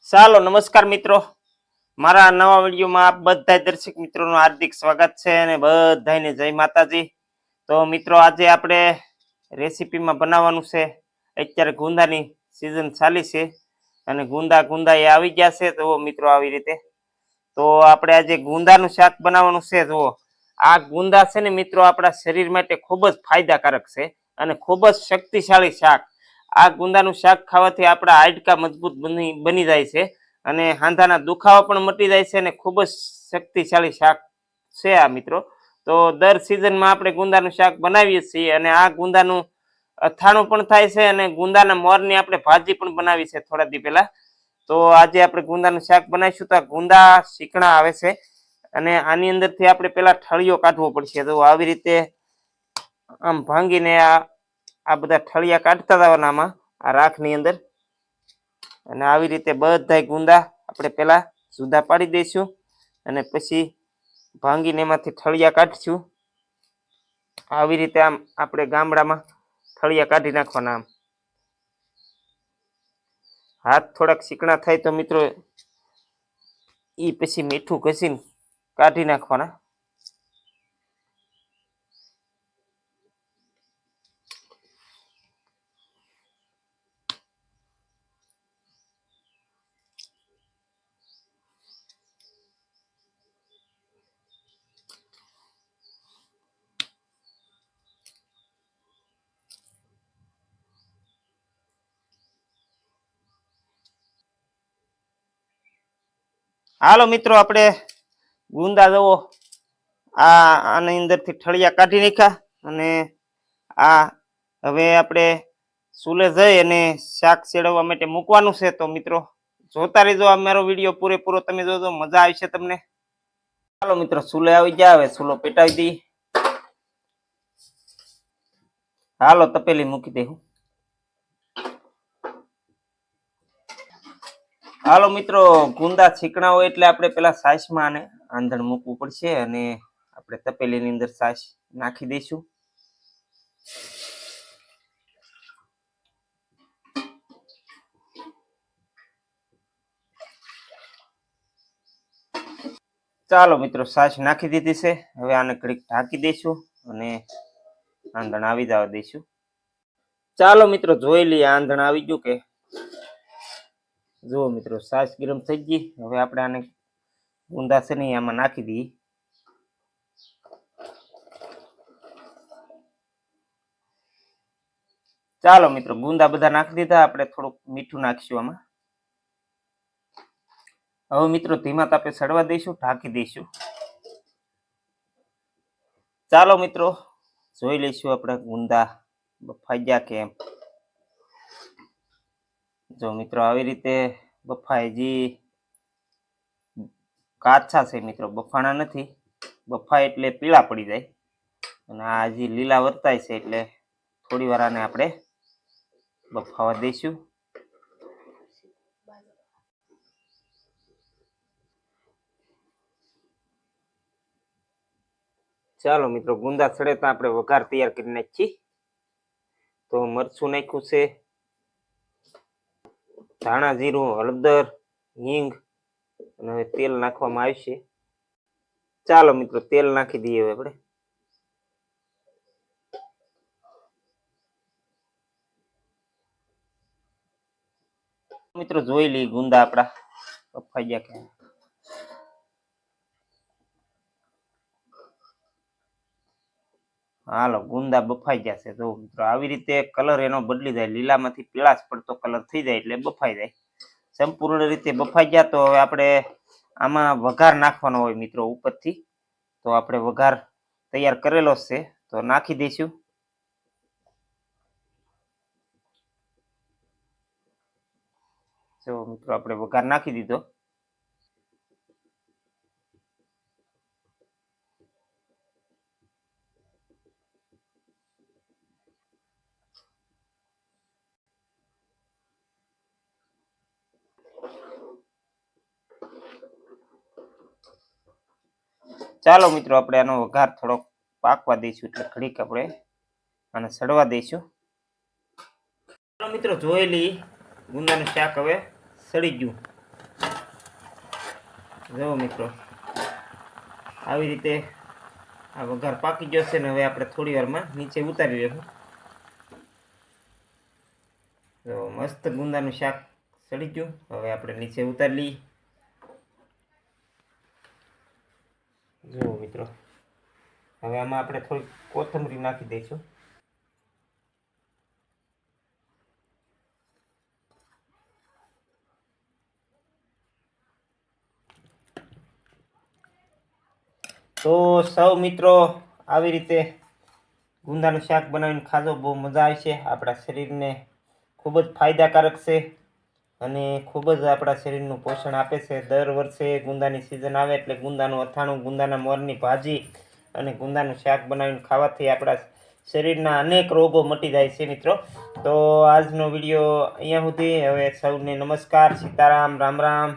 ચાલો નમસ્કાર મિત્રો, મારા નવા વિડીયોમાં આપ બધા દર્શક મિત્રોનું હાર્દિક સ્વાગત છે અને બધાને જય માતાજી। તો મિત્રો આજે આપણે રેસીપીમાં બનાવવાનું છે। અત્યારે ગુંદાની સિઝન ચાલી છે અને ગુંદા એ આવી ગયા છે। તો મિત્રો આવી રીતે તો આપણે આજે ગુંદાનું શાક બનાવવાનું છે। જુઓ આ ગુંદા છે ને મિત્રો આપણા શરીર માટે ખૂબ જ ફાયદાકારક છે અને ખૂબ જ શક્તિશાળી શાક। આ ગુંદાનું શાક ખાવાથી આપણા હાડકા મજબૂત બની જાય છે અને હાંધાના દુખાવા પણ મટી જાય છે અને ખૂબ જ શક્તિશાળી શાક છે આ મિત્રો। તો દર સિઝનમાં આપણે ગુંદાનું શાક બનાવીએ છીએ અને આ ગુંદાનું અથાણું પણ થાય છે અને ગુંદાના મોરની આપણે ભાજી પણ બનાવી છે થોડા દી પહેલા। તો આજે આપણે ગુંદાનું શાક બનાવીશું। તો ગુંદા શીકણા આવે છે અને આની અંદરથી આપણે પેલા ઠળિયો કાઢવો પડશે। તો આવી રીતે આમ ભાંગીને આ બધા ઠળિયા કાઢતા જવાના આમાં આ રાખની અંદર અને આવી રીતે બધા ગુંદા આપણે પેલા જુદા પાડી દઈશું અને પછી ભાંગીને એમાંથી ઠળિયા કાઢશું। આવી રીતે આમ આપણે ગામડામાં ઠળિયા કાઢી નાખવાના। આમ હાથ થોડાક ચીકણા થાય તો મિત્રો એ પછી મીઠું ઘસીને કાઢી નાખવાના। હાલો મિત્રો આપણે ગુંદા જવો આની અંદરથી ઠળિયા કાઢી નાખ્યા અને આ હવે આપણે ચૂલે જઈ અને શાક સેડવવા માટે મૂકવાનું છે। તો મિત્રો જોતા રહેજો આ મારો વિડીયો પૂરેપૂરો, તમે જોજો મજા આવશે તમને। ચાલો મિત્રો ચૂલે આવી ગયા, હવે ચૂલો પેટાવી દઈએ। હાલો તપેલી મૂકી દઉં। હાલો મિત્રો ગુંદા છીકણા હોય એટલે આપણે પેલા સાસમાં આને આંધણ મૂકવું પડશે અને આપણે તપેલીની અંદર સાસ નાખી દઈશું। ચાલો મિત્રો સાસ નાખી દીધી છે, હવે આને ઘડીક ઢાંકી દઈશું અને આંધણ આવી જવા દઈશું। ચાલો મિત્રો જોઈ લઈએ આંધણ આવી ગયું કે। જુઓ મિત્રો સાસ ગરમ થઈ ગઈ, હવે આપણે આને ગુંદા છે ને આમાં નાખી દઈએ। ચાલો મિત્રો ગુંદા બધા નાખી દીધા, આપણે થોડુંક મીઠું નાખીશું આમાં। હવે મિત્રો ધીમા તાપે સડવા દઈશું, ઢાંકી દઈશું। ચાલો મિત્રો જોઈ લઈશું આપણે ગુંદા બફાઈ ગયા કે એમ। જો મિત્રો આવી રીતે બફાય, જે કાચા છે મિત્રો, બફાણા નથી। બફાય એટલે પીળા પડી જાય અને આ હજી લીલા વર્તાય છે એટલે થોડી વાર આને આપણે બફાવા દઈશું। ચાલો મિત્રો ગુંદા સડે તો આપણે વઘાર તૈયાર કરી નાખીએ। તો મરચું નાખ્યું છે, ધાણા જીરું, હળદર, હિંગ અને હવે તેલ નાખવામાં આવશે। ચાલો મિત્રો તેલ નાખી દઈએ હવે આપણે। મિત્રો જોઈ લઈએ ગુંદા આપણા બફાઈ ગયા કે। હાલો ગુંદા બફાઈ ગયા છે। જો મિત્રો આવી રીતે કલર એનો બદલી જાય, લીલામાંથી પીળાશ પડતો કલર થઈ જાય એટલે બફાઈ જાય। સંપૂર્ણ રીતે બફાઈ ગયા તો હવે આપણે આમાં વઘાર નાખવાનો હોય મિત્રો ઉપરથી। તો આપણે વઘાર તૈયાર કરેલો છે તો નાખી દઈશું। જો મિત્રો આપણે વઘાર નાખી દીધો। ચાલો મિત્રો આપણે આનો વઘાર થોડોક પાકવા દઈશું એટલે ઘડીક આપણે આને સડવા દઈશું। ચાલો મિત્રો જોઈ લઈએ ગુંદાનું શાક હવે સડી ગયું। જુઓ મિત્રો, આવી રીતે આ વઘાર પાકી ગયો છે ને હવે આપણે થોડી વારમાં નીચે ઉતારી લેશું. તો મસ્ત ગુંદાનું શાક સડી ગયું. હવે આપણે નીચે ઉતારી લઈએ. જુઓ મિત્રો, હવે આમાં આપણે થોડી કોથમરી નાખી દઈશું. તો સૌ મિત્રો આવી રીતે ગુંદાનું શાક બનાવીને ખાજો, બહુ મજા આવશે. આપણા શરીરને ખૂબ જ ફાયદાકારક છે અને ખૂબ જ આપણા શરીરનું પોષણ આપે છે. દર વર્ષે ગુંદાની સિઝન આવે એટલે ગુંદાનું અથાણું, ગુંદાના મોરની ભાજી અને ગુંદાનું શાક બનાવીને ખાવાથી આપણા શરીરના અનેક રોગો મટી જાય છે મિત્રો. તો આજનો વિડીયો અહીંયા સુધી. હવે સૌને નમસ્કાર, સીતારામ, રામ રામ.